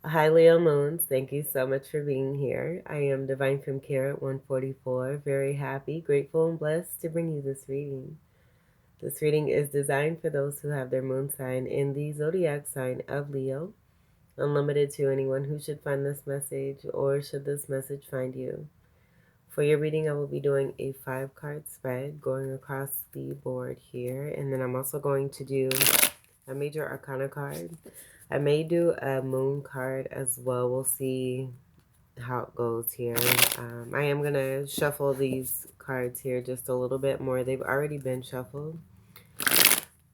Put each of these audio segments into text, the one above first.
Hi, Leo Moons. Thank you so much for being here. I am Divine from Carrot 144. Very happy, grateful, and blessed to bring you this reading. This reading is designed for those who have their moon sign in the zodiac sign of Leo, unlimited to anyone who should find this message or should this message find you. For your reading, I will be doing a 5-card spread going across the board here, and then I'm also going to do a major arcana card. I may do a moon card as well. We'll see how it goes here. I am going to shuffle these cards here just a little bit more. They've already been shuffled,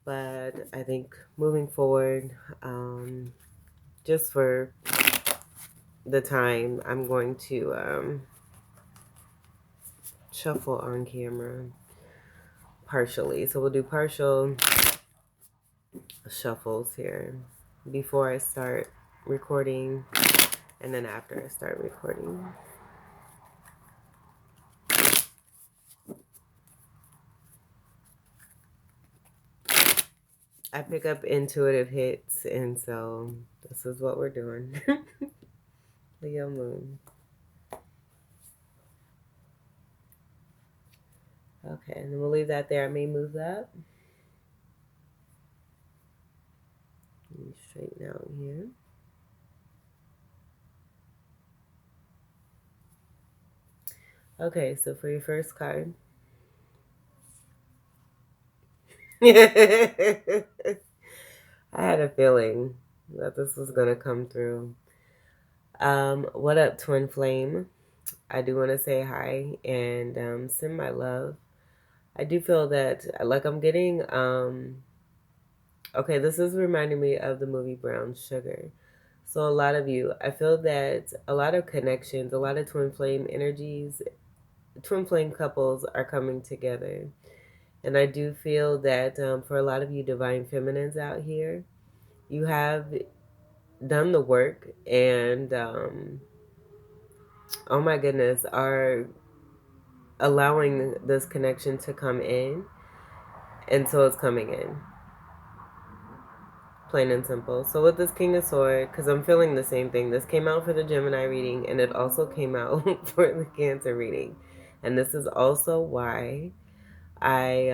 but I think moving forward, just for the time, I'm going to shuffle on camera partially. So we'll do partial shuffles here before I start recording and then after I start recording. I pick up intuitive hits, and so this is what we're doing. Leo Moon. Okay, and then we'll leave that there. I may move that. Let me straighten out here. Okay, so for your first card. I had a feeling that this was going to come through. What up, Twin Flame? I do want to say hi and send my love. I do feel that, like, I'm getting, okay, this is reminding me of the movie Brown Sugar. So a lot of you, I feel that a lot of connections, a lot of twin flame energies, twin flame couples are coming together. And I do feel that for a lot of you divine feminines out here, you have done the work and, oh my goodness, are allowing this connection to come in. And so it's coming in. Plain and simple. So with this King of Swords, because I'm feeling the same thing. This came out for the Gemini reading, and it also came out for the Cancer reading. And this is also why I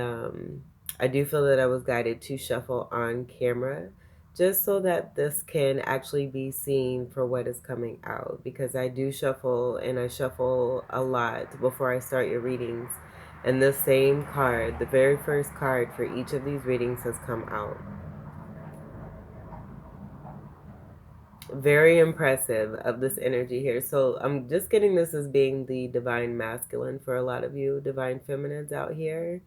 do feel that I was guided to shuffle on camera, just so that this can actually be seen for what is coming out. Because I do shuffle, and I shuffle a lot before I start your readings. And this same card, the very first card for each of these readings, has come out. Very impressive of this energy here. So I'm just getting this as being the divine masculine for a lot of you divine feminines out here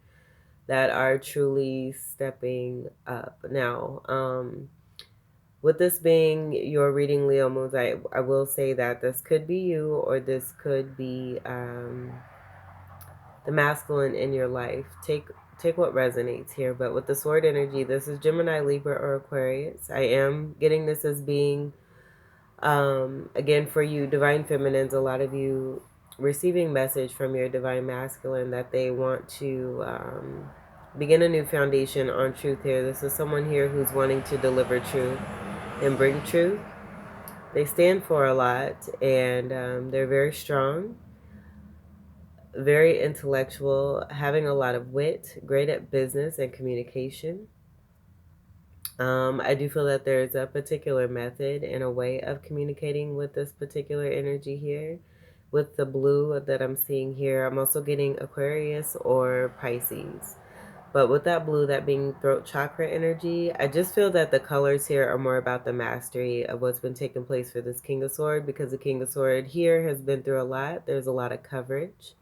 that are truly stepping up. Now, with this being your reading, Leo Moons, I will say that this could be you, or this could be the masculine in your life. Take what resonates here. But with the sword energy, this is Gemini, Libra, or Aquarius. I am getting this as being again, for you divine feminines, a lot of you receiving message from your divine masculine that they want to begin a new foundation on truth here. This is someone here who's wanting to deliver truth and bring truth. They stand for a lot, and they're very strong, very intellectual, having a lot of wit, great at business and communication. I do feel that there's a particular method and a way of communicating with this particular energy here. With the blue that I'm seeing here, I'm also getting Aquarius or Pisces. But with that blue, that being throat chakra energy, I just feel that the colors here are more about the mastery of what's been taking place for this King of Swords, because the King of Swords here has been through a lot. There's a lot of coverage.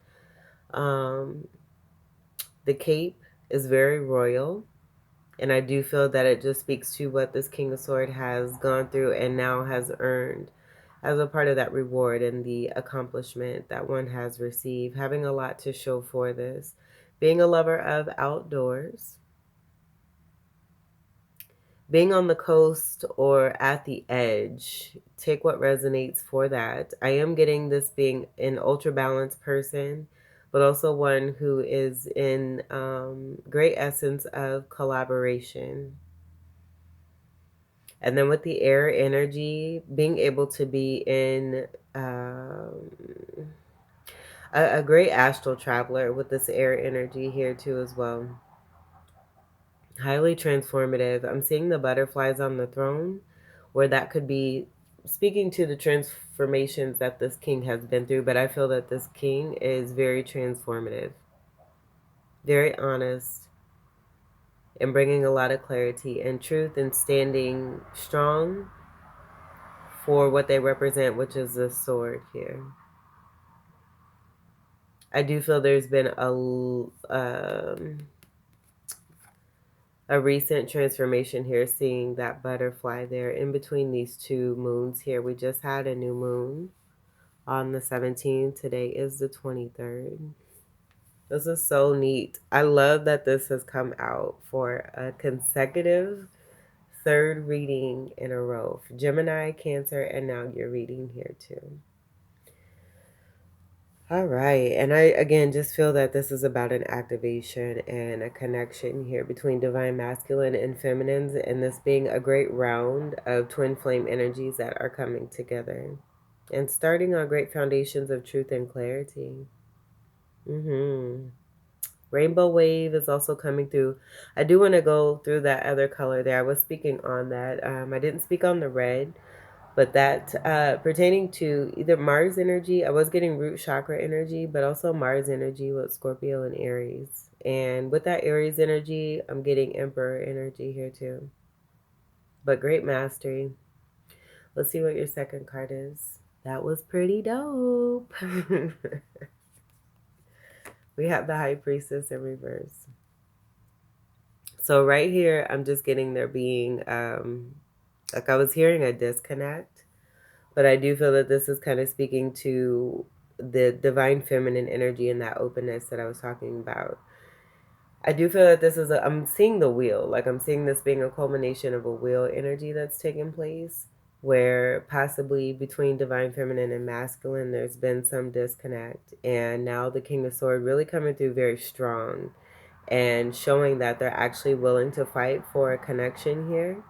The cape is very royal. And I do feel that it just speaks to what this King of Swords has gone through and now has earned as a part of that reward and the accomplishment that one has received. Having a lot to show for this. Being a lover of outdoors. Being on the coast or at the edge. Take what resonates for that. I am getting this being an ultra balanced person, but also one who is in great essence of collaboration. And then with the air energy, being able to be in um, a great astral traveler with this air energy here too as well. Highly transformative. I'm seeing the butterflies on the throne, where that could be speaking to the transformations that this king has been through, but I feel that this king is very transformative, very honest, and bringing a lot of clarity and truth and standing strong for what they represent, which is the sword here. I do feel there's been a recent transformation here, seeing that butterfly there in between these two moons here. We just had a new moon on the 17th. Today is the 23rd. This is so neat. I love that this has come out for a consecutive third reading in a row for Gemini, Cancer, and now you're reading here too. All right. And I, again, just feel that this is about an activation and a connection here between divine masculine and feminines, and this being a great round of twin flame energies that are coming together and starting on great foundations of truth and clarity. Rainbow wave is also coming through. I do want to go through that other color there. I was speaking on that. I didn't speak on the red. But that pertaining to either Mars energy, I was getting root chakra energy, but also Mars energy with Scorpio and Aries. And with that Aries energy, I'm getting Emperor energy here too. But great mastery. Let's see what your second card is. That was pretty dope. We have the High Priestess in reverse. So right here, I'm just getting there being, like I was hearing a disconnect. But I do feel that this is kind of speaking to the divine feminine energy and that openness that I was talking about. I do feel that this is I'm seeing the wheel. Like I'm seeing this being a culmination of a wheel energy that's taking place, where possibly between divine feminine and masculine, there's been some disconnect. And now the King of Swords really coming through very strong and showing that they're actually willing to fight for a connection here,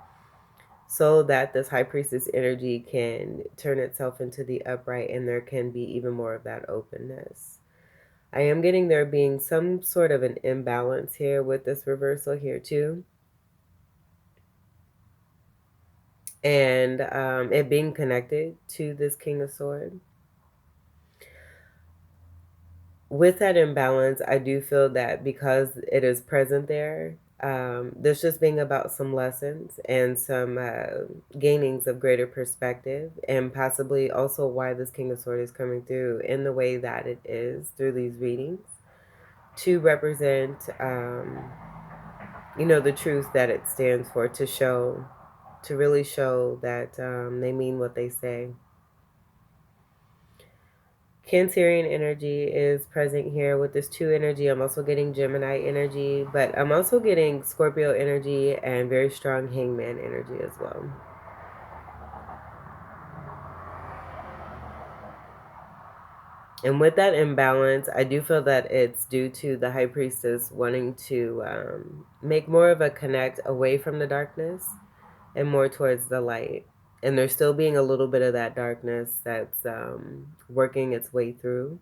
so that this high priestess energy can turn itself into the upright and there can be even more of that openness. I am getting there being some sort of an imbalance here with this reversal here too. And it being connected to this King of Swords. With that imbalance, I do feel that because it is present there, there's just being about some lessons and some gainings of greater perspective, and possibly also why this King of Swords is coming through in the way that it is through these readings to represent, the truth that it stands for, to really show that they mean what they say. Cancerian energy is present here with this 2 energy. I'm also getting Gemini energy, but I'm also getting Scorpio energy and very strong Hangman energy as well. And with that imbalance, I do feel that it's due to the High Priestess wanting to make more of a connect away from the darkness and more towards the light. And there's still being a little bit of that darkness that's working its way through.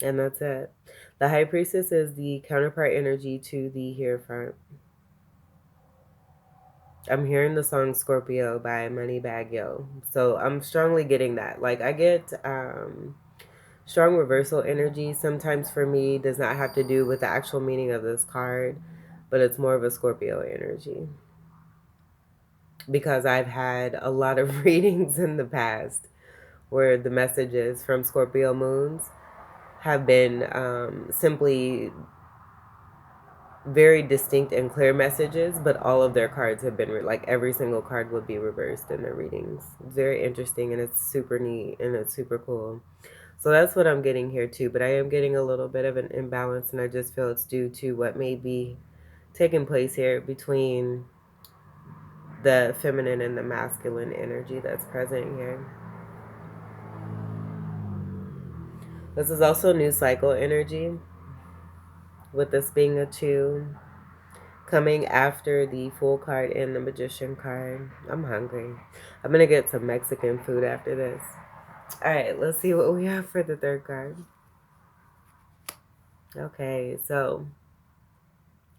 And that's it. The High Priestess is the counterpart energy to the Hierophant. I'm hearing the song Scorpio by Moneybagg Yo. So I'm strongly getting that. Like I get strong reversal energy sometimes for me. Does not have to do with the actual meaning of this card, but it's more of a Scorpio energy. Because I've had a lot of readings in the past where the messages from Scorpio moons have been simply very distinct and clear messages, but all of their cards have been like every single card would be reversed in their readings. It's very interesting and it's super neat and it's super cool. So that's what I'm getting here too, but I am getting a little bit of an imbalance, and I just feel it's due to what may be taking place here between the feminine and the masculine energy that's present here. This is also new cycle energy. with this being a 2, coming after the Fool card and the Magician card. I'm hungry. I'm going to get some Mexican food after this. All right, let's see what we have for the 3rd card. Okay, so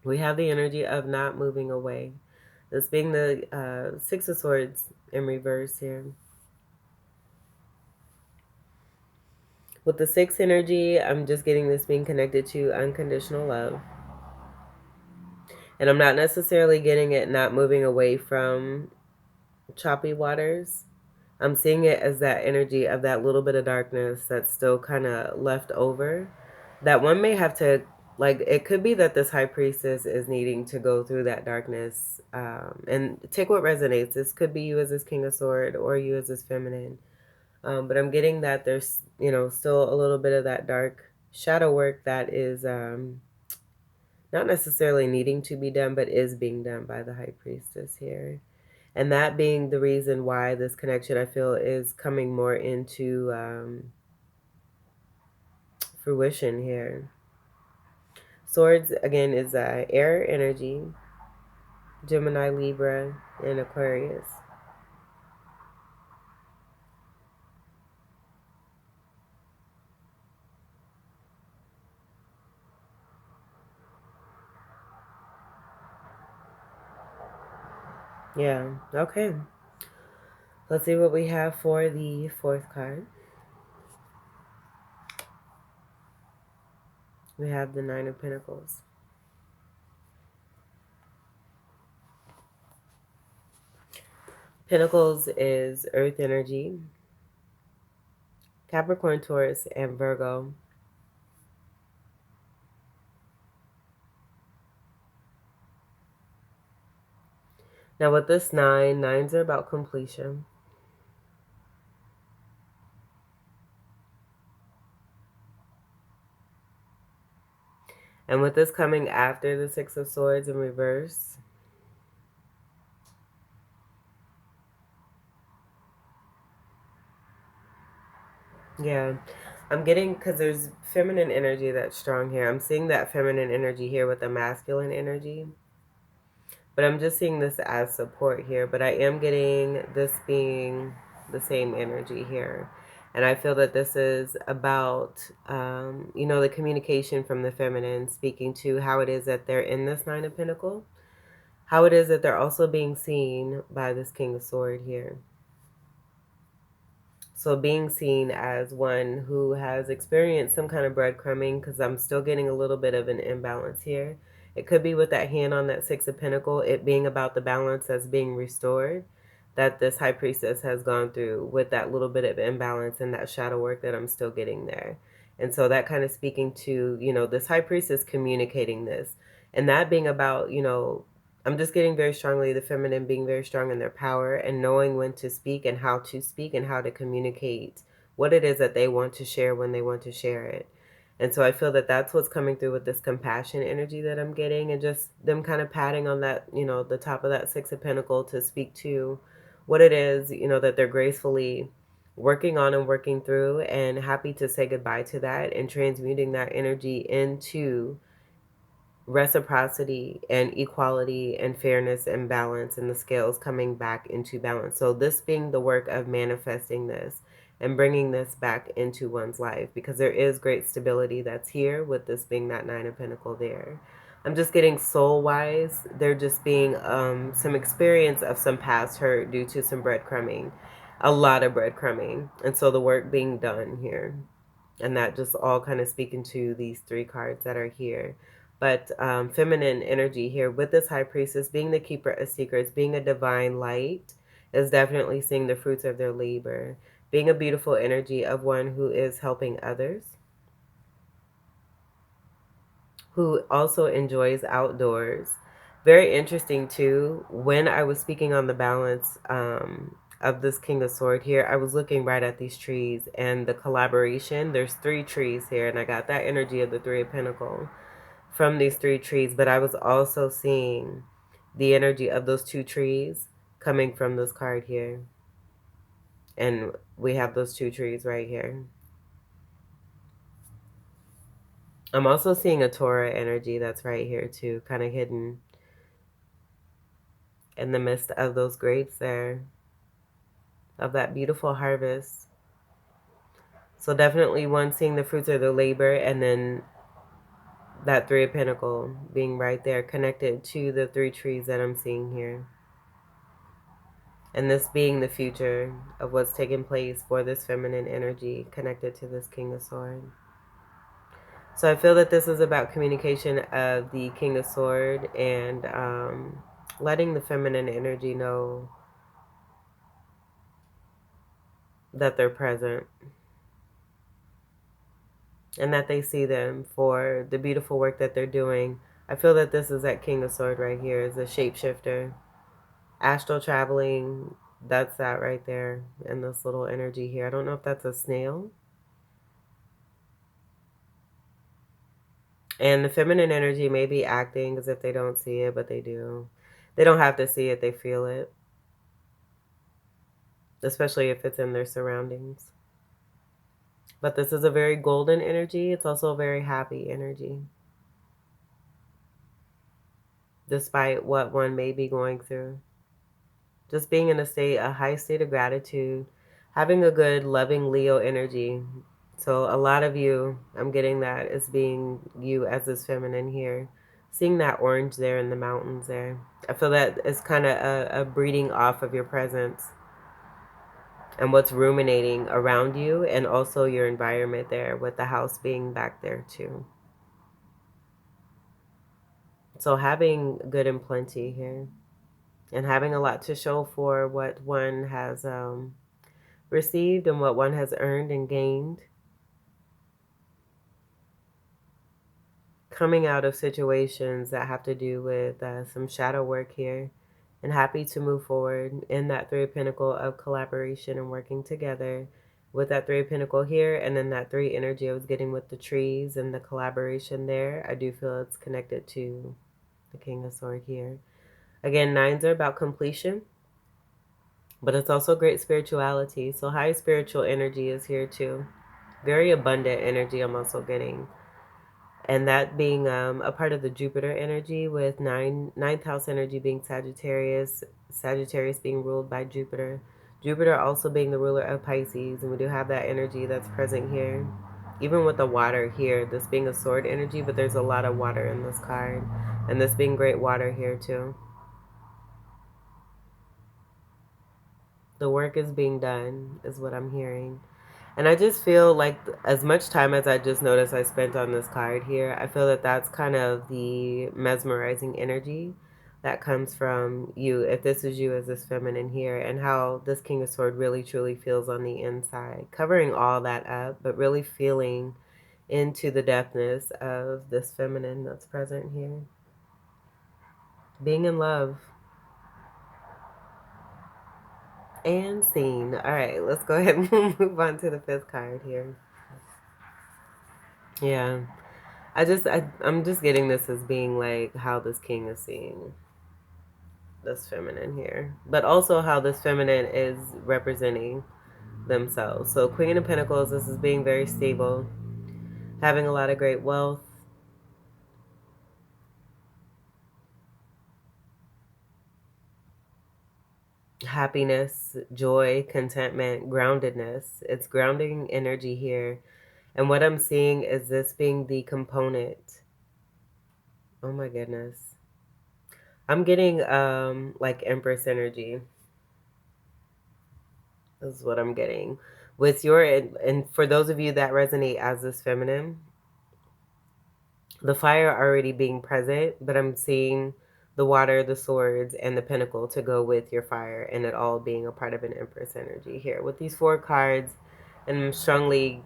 we have the energy of not moving away. This being the 6 of Swords in reverse here. With the 6 energy, I'm just getting this being connected to unconditional love. And I'm not necessarily getting it not moving away from choppy waters. I'm seeing it as that energy of that little bit of darkness that's still kind of left over. That one may have to, like, it could be that this high priestess is needing to go through that darkness. And take what resonates. This could be you as this King of Sword or you as this feminine. But I'm getting that there's, still a little bit of that dark shadow work that is not necessarily needing to be done, but is being done by the high priestess here. And that being the reason why this connection, I feel, is coming more into fruition here. Swords, again, is air energy, Gemini, Libra, and Aquarius. Yeah, okay. Let's see what we have for the 4th card. We have the 9 of Pentacles. Pentacles is earth energy, Capricorn, Taurus, and Virgo. Now with this 9, 9s are about completion. And with this coming after the 6 of Swords in reverse, yeah, I'm getting, because there's feminine energy that's strong here. I'm seeing that feminine energy here with the masculine energy. But I'm just seeing this as support here. But I am getting this being the same energy here. And I feel that this is about, the communication from the feminine, speaking to how it is that they're in this 9 of Pentacles. How it is that they're also being seen by this King of Sword here. So being seen as one who has experienced some kind of breadcrumbing, because I'm still getting a little bit of an imbalance here. It could be with that hand on that 6 of Pentacles, it being about the balance that's being restored, that this high priestess has gone through with that little bit of imbalance and that shadow work that I'm still getting there. And so that kind of speaking to, this high priestess communicating this. And that being about, I'm just getting very strongly the feminine being very strong in their power and knowing when to speak and how to communicate what it is that they want to share when they want to share it. And so I feel that that's what's coming through with this compassion energy that I'm getting, and just them kind of patting on that, the top of that 6 of Pentacles to speak to what it is, that they're gracefully working on and working through, and happy to say goodbye to that and transmuting that energy into reciprocity and equality and fairness and balance, and the scales coming back into balance. So this being the work of manifesting this and bringing this back into one's life, because there is great stability that's here with this being that 9 of Pentacles there. I'm just getting soul wise, there just being some experience of some past hurt due to some breadcrumbing, a lot of breadcrumbing, and so the work being done here. And that just all kind of speaking to these 3 cards that are here. But feminine energy here with this high priestess being the keeper of secrets, being a divine light, is definitely seeing the fruits of their labor, being a beautiful energy of one who is helping others, who also enjoys outdoors. Very interesting too, when I was speaking on the balance of this King of Sword here, I was looking right at these trees and the collaboration. There's 3 trees here, and I got that energy of the 3 of Pentacles from these 3 trees, but I was also seeing the energy of those 2 trees coming from this card here. And we have those 2 trees right here. I'm also seeing a Torah energy that's right here too, kind of hidden in the midst of those grapes there, of that beautiful harvest. So definitely one, seeing the fruits of their labor, and then that Three of Pentacles being right there connected to the three trees that I'm seeing here. And this being the future of what's taking place for this feminine energy connected to this King of Swords. So I feel that this is about communication of the King of Swords and letting the feminine energy know that they're present and that they see them for the beautiful work that they're doing. I feel that this is that King of Swords right here, is a shapeshifter. Astral traveling, that's that right there in this little energy here. I don't know if that's a snail. And the feminine energy may be acting as if they don't see it, but they do. They don't have to see it, they feel it. Especially if it's in their surroundings. But this is a very golden energy. It's also a very happy energy. Despite what one may be going through. Just being in a high state of gratitude. Having a good, loving Leo energy. So a lot of you, I'm getting that as being you as this feminine here. Seeing that orange there in the mountains there. I feel that it's kind of a breeding off of your presence and what's ruminating around you, and also your environment there, with the house being back there too. So having good and plenty here, and having a lot to show for what one has received and what one has earned and gained. Coming out of situations that have to do with some shadow work here, and happy to move forward in that Three of Pentacles of collaboration and working together with that Three of Pentacles here, and then that three energy I was getting with the trees and the collaboration there. I do feel it's connected to the King of Swords here. Again, nines are about completion, but it's also great spirituality. So high spiritual energy is here too. Very abundant energy I'm also getting. And that being a part of the Jupiter energy, with ninth house energy being Sagittarius, Sagittarius being ruled by Jupiter, Jupiter also being the ruler of Pisces, and we do have that energy that's present here. Even with the water here, this being a sword energy, but there's a lot of water in this card, and this being great water here too. The work is being done, is what I'm hearing. And I just feel like as much time as I just noticed I spent on this card here, I feel that that's kind of the mesmerizing energy that comes from you, if this is you as this feminine here, and how this King of Swords really truly feels on the inside. Covering all that up, but really feeling into the depthness of this feminine that's present here. Being in love. And seen. All right, let's go ahead and move on to the fifth card here. Yeah. I'm just getting this as being like how this king is seeing this feminine here, but also how this feminine is representing themselves. So Queen of Pentacles, this is being very stable, having a lot of great wealth, happiness, joy, contentment, groundedness. It's grounding energy here. And what I'm seeing is this being the component. Oh my goodness. I'm getting like Empress energy. This is what I'm getting. With your, and for those of you that resonate as this feminine, the fire already being present, but I'm seeing the water, the swords, and the pentacle to go with your fire, and it all being a part of an Empress energy here. With these four cards, and I'm strongly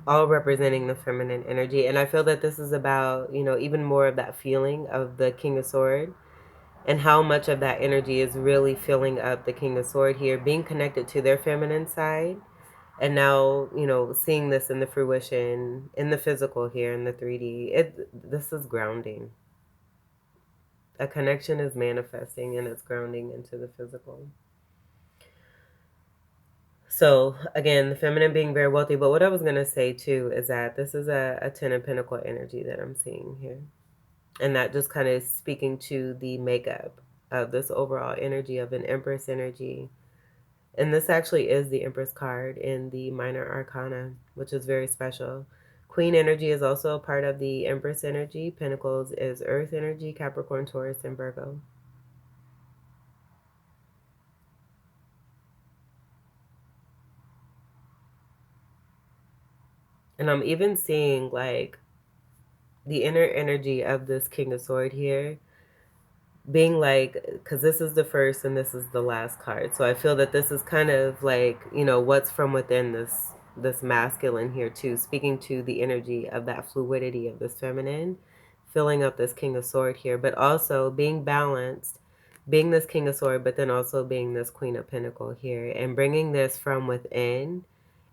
all representing the feminine energy. And I feel that this is about, you know, even more of that feeling of the King of Swords, and how much of that energy is really filling up the King of Swords here, being connected to their feminine side. And now, you know, seeing this in the fruition, in the physical here, in the 3D, this is grounding. A connection is manifesting, and it's grounding into the physical. So again, the feminine being very wealthy. But what I was going to say too is that this is a 10 of Pentacle energy that I'm seeing here. And that just kind of speaking to the makeup of this overall energy of an Empress energy. And this actually is the Empress card in the Minor Arcana, which is very special. Queen energy is also a part of the Empress energy. Pentacles is Earth energy, Capricorn, Taurus, and Virgo. And I'm even seeing like the inner energy of this King of Sword here being like, because this is the first and this is the last card, so I feel that this is kind of like, you know, what's from within this masculine here too, speaking to the energy of that fluidity of this feminine, filling up this King of Sword here, but also being balanced, being this King of Sword, but then also being this Queen of Pentacle here, and bringing this from within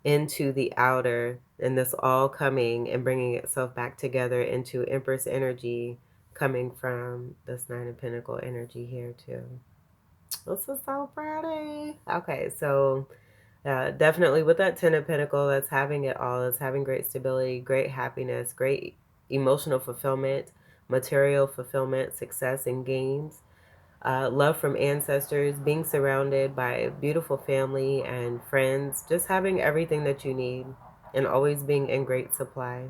into the outer, and this all coming and bringing itself back together into Empress energy, coming from this Nine of Pentacle energy here too. This is so pretty. Okay, so definitely with that Ten of Pentacle, that's having it all. It's having great stability, great happiness, great emotional fulfillment, material fulfillment, success and gains. Love from ancestors, being surrounded by a beautiful family and friends, just having everything that you need and always being in great supply.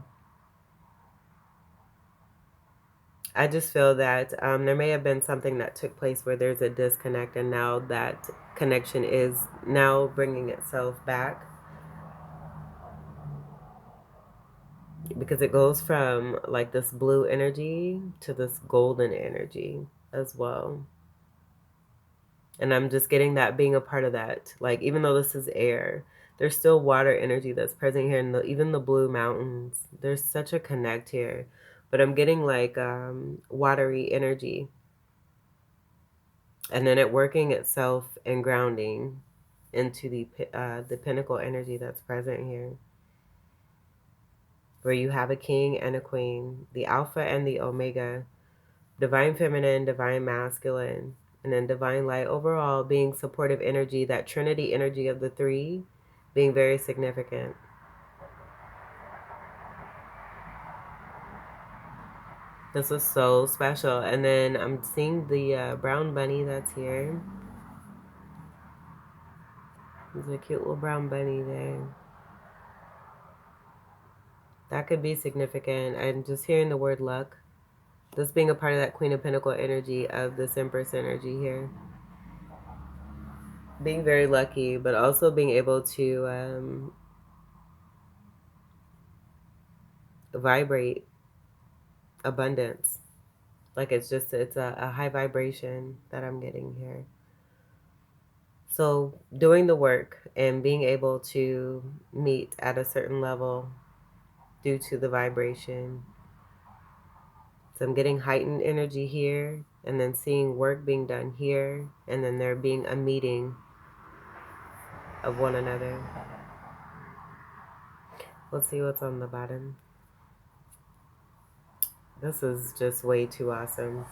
I just feel that there may have been something that took place where there's a disconnect, and now that connection is now bringing itself back, because it goes from like this blue energy to this golden energy as well. And I'm just getting that being a part of that. Like, even though this is air, there's still water energy that's present here. And even the blue mountains, there's such a connect here. But I'm getting like watery energy. And then it working itself and grounding into the pinnacle energy that's present here. Where you have a king and a queen, the alpha and the omega, divine feminine, divine masculine, and then divine light overall being supportive energy, that trinity energy of the three being very significant. This is so special. And then I'm seeing the brown bunny that's here. There's a cute little brown bunny there. That could be significant. I'm just hearing the word luck. This being a part of that Queen of Pentacle energy of this Empress energy here. Being very lucky, but also being able to vibrate abundance. Like it's a high vibration that I'm getting here. So doing the work and being able to meet at a certain level due to the vibration. So I'm getting heightened energy here, and then seeing work being done here, and then there being a meeting of one another. Let's see what's on the bottom. This is just way too awesome.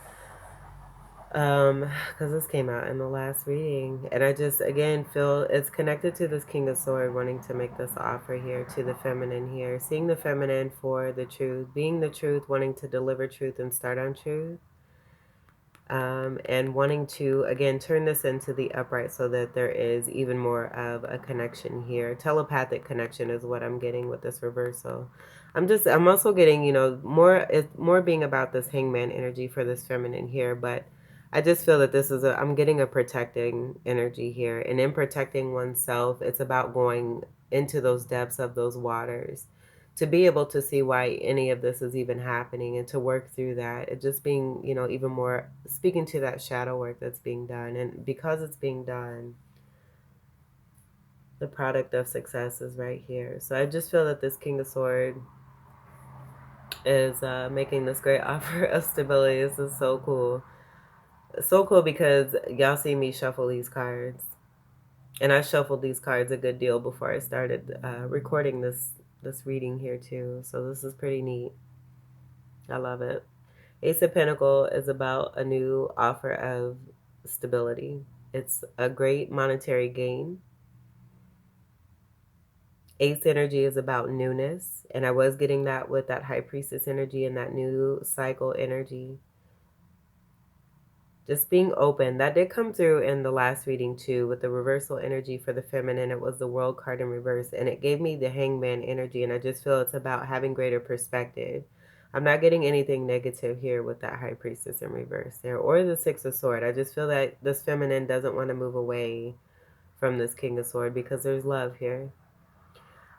Because this came out in the last reading, and I just again feel it's connected to this King of Swords wanting to make this offer here to the feminine here, seeing the feminine for the truth, being the truth, wanting to deliver truth and start on truth, and wanting to again turn this into the upright so that there is even more of a connection here. Telepathic connection is what I'm getting with this reversal. I'm also getting, you know, it's more being about this hangman energy for this feminine here, but I just feel that I'm getting a protecting energy here. And in protecting oneself, it's about going into those depths of those waters to be able to see why any of this is even happening and to work through that. It just being, you know, even more speaking to that shadow work that's being done. And because it's being done, the product of success is right here. So I just feel that this King of Swords is making this great offer of stability. This is so cool. So cool because y'all see me shuffle these cards. And I shuffled these cards a good deal before I started recording this reading here too. So this is pretty neat. I love it. Ace of Pentacle is about a new offer of stability. It's a great monetary gain. Ace energy is about newness, and I was getting that with that high priestess energy and that new cycle energy. Just being open. That did come through in the last reading too, with the reversal energy for the feminine. It was the world card in reverse, and it gave me the hangman energy, and I just feel it's about having greater perspective. I'm not getting anything negative here with that high priestess in reverse there, or the six of sword. I just feel that this feminine doesn't want to move away from this king of sword because there's love here.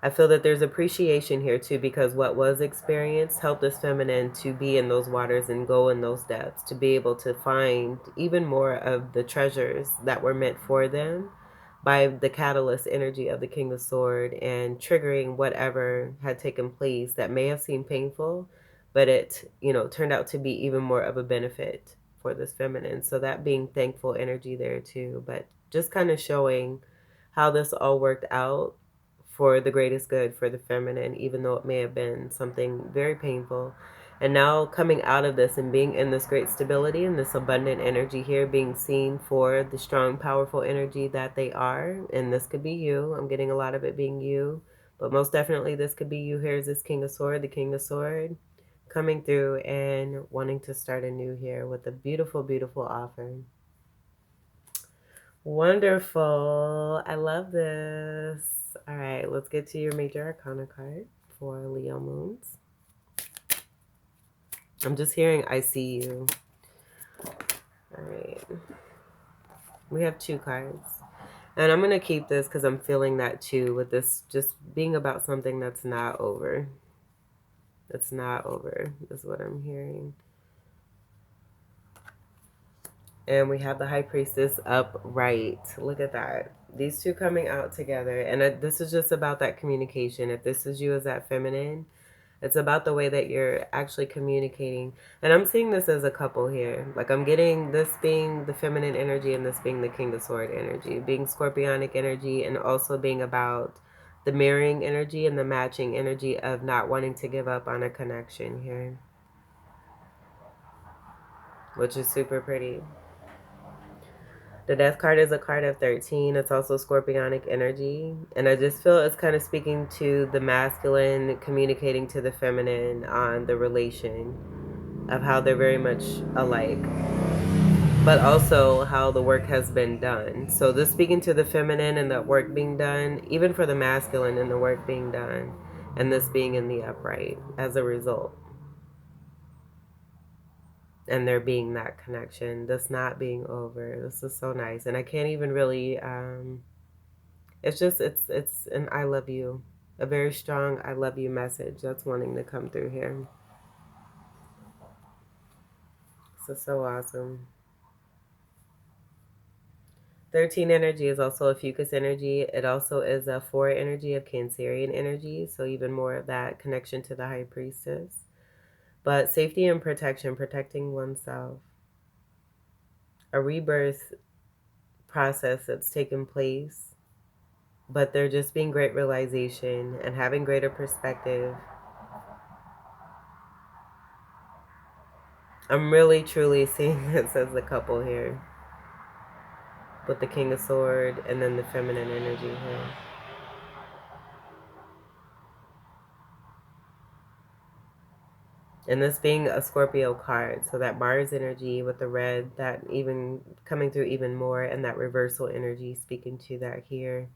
I feel that there's appreciation here too, because what was experienced helped this feminine to be in those waters and go in those depths, to be able to find even more of the treasures that were meant for them by the catalyst energy of the King of Sword and triggering whatever had taken place that may have seemed painful, but it, turned out to be even more of a benefit for this feminine. So that being thankful energy there too, but just kind of showing how this all worked out for the greatest good for the feminine, even though it may have been something very painful. And now coming out of this and being in this great stability and this abundant energy here, being seen for the strong, powerful energy that they are. And this could be you. I'm getting a lot of it being you. But most definitely this could be you. Here's this King of Sword, the King of Sword, coming through and wanting to start anew here with a beautiful, beautiful offer. Wonderful. I love this. All right, let's get to your major arcana card for Leo moons. I'm just hearing I see you. All right. We have 2 cards. And I'm going to keep this because I'm feeling that too, with this just being about something that's not over. It's not over, is what I'm hearing. And we have the High Priestess upright. Look at that. These two coming out together. And this is just about that communication. If this is you as that feminine, it's about the way that you're actually communicating. And I'm seeing this as a couple here. Like I'm getting this being the feminine energy and this being the King of Sword energy. Being scorpionic energy and also being about the mirroring energy and the matching energy of not wanting to give up on a connection here. Which is super pretty. The Death card is a card of 13. It's also scorpionic energy. And I just feel it's kind of speaking to the masculine communicating to the feminine on the relation of how they're very much alike, but also how the work has been done. So this speaking to the feminine and that work being done, even for the masculine and the work being done, and this being in the upright as a result. And there being that connection, this not being over. This is so nice. And I can't even really, it's just, it's an I love you, a very strong I love you message that's wanting to come through here. So awesome. 13 energy is also a fucus energy. It also is a 4 energy of Cancerian energy. So even more of that connection to the High Priestess. But safety and protection, protecting oneself. A rebirth process that's taken place. But there just being great realization and having greater perspective. I'm really truly seeing this as a couple here. With the King of Sword and then the feminine energy here. And this being a Scorpio card, so that Mars energy with the red, that even coming through even more, and that reversal energy speaking to that here,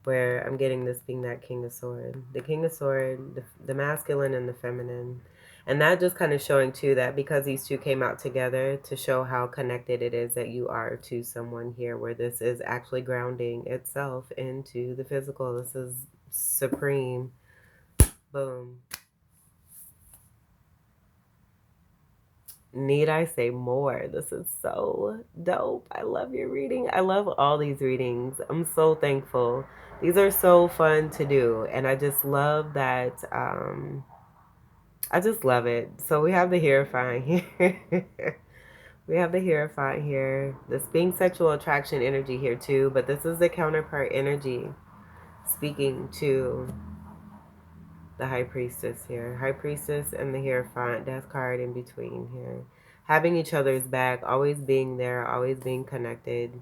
where I'm getting this being that King of Sword. The King of Sword, the masculine and the feminine. And that just kind of showing too that because these two came out together to show how connected it is that you are to someone here, where this is actually grounding itself into the physical. This is supreme. Boom. Need I say more? This is so dope. I love your reading. I love all these readings. I'm so thankful. These are so fun to do. And I just love that. I just love it. So we have the Hierophant here. We have the Hierophant here. This being sexual attraction energy here too. But this is the counterpart energy speaking to the High Priestess here. High Priestess and the Hierophant, Death card in between here. Having each other's back, always being there, always being connected,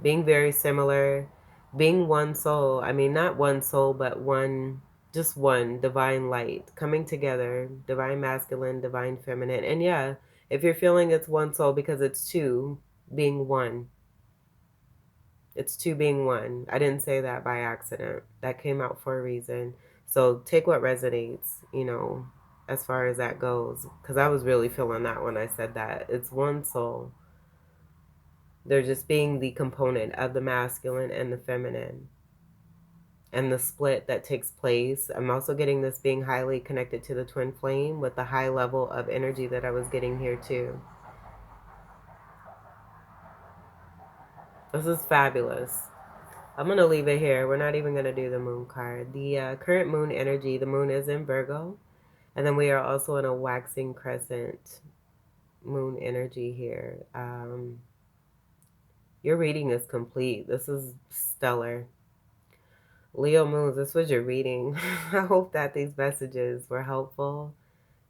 being very similar, being one soul. I mean, not one soul, but one, just one divine light coming together, divine masculine, divine feminine. And yeah, if you're feeling it's one soul because it's two being one, it's two being one. I didn't say that by accident. That came out for a reason. So take what resonates, as far as that goes. Because I was really feeling that when I said that. It's one soul. They're just being the component of the masculine and the feminine. And the split that takes place. I'm also getting this being highly connected to the twin flame with the high level of energy that I was getting here too. This is fabulous. I'm going to leave it here. We're not even going to do the moon card. The current moon energy, the moon is in Virgo. And then we are also in a waxing crescent moon energy here. Your reading is complete. This is stellar. Leo moons, this was your reading. I hope that these messages were helpful,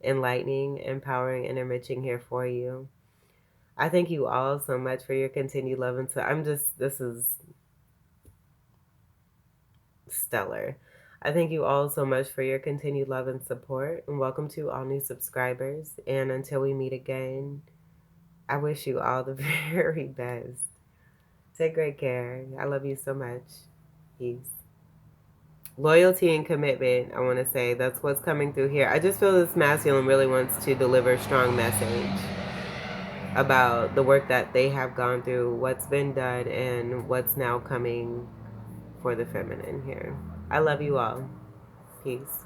enlightening, empowering, and enriching here for you. I thank you all so much for your continued love and this is stellar. I thank you all so much for your continued love and support, and welcome to all new subscribers. And until we meet again, I wish you all the very best. Take great care. I love you so much. Peace. Loyalty and commitment, I want to say, that's what's coming through here. I just feel this masculine really wants to deliver a strong message about the work that they have gone through, what's been done, and what's now coming for the feminine here. I love you all. Peace.